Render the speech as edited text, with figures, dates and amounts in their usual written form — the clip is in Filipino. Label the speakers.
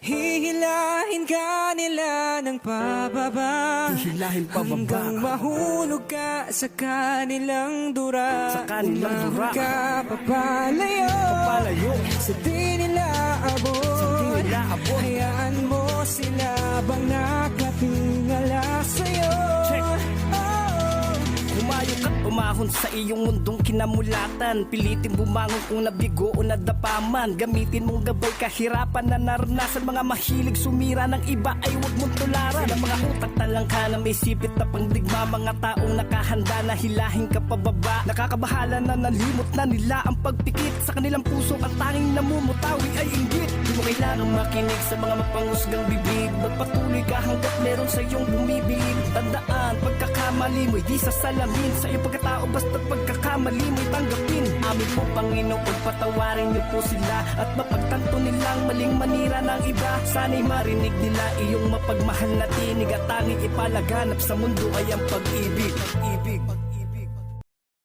Speaker 1: Hihilahin ka nila ng pababa,
Speaker 2: hihilahin pababa,
Speaker 1: hanggang mahulog ka sa kanilang dura.
Speaker 2: sa kanilang dura.
Speaker 1: Umabot ka papalayo, sa di nila abot. Hayaan mo sila bang nakatingala sa'yo.
Speaker 2: Umayo ka't umahon sa iyong mundong kinamulatan. Pilitin bumangon kung nabigo o nadapaman. Gamitin mong gabay kahirapan na naranasan. Mga mahilig sumira ng iba ay huwag mong tularan. Ang mga utak talangka na may sipit na pangdigma. Mga taong nakahanda na hilahin ka pababa. Nakakabahala na nalimot na nila ang pagpikit. Sa kanilang puso ang tanging namumutawi ay inggit. Di mo kailangang makinig sa mga mapangusgang bibig. Magpatuloy ka hanggat meron sa iyong bumibilig. Tandaan, pagkakamali mo'y di sasalamin. Sa iyong pagkatao basta pagkakamali mo'y tanggapin. Amin po Panginoon, patawarin niyo po sila. At mapagtanto nilang maling manira ng iba. Sana'y marinig nila iyong mapagmahal na tinig. At tanging ipalaganap sa mundo ay ang pag-ibig.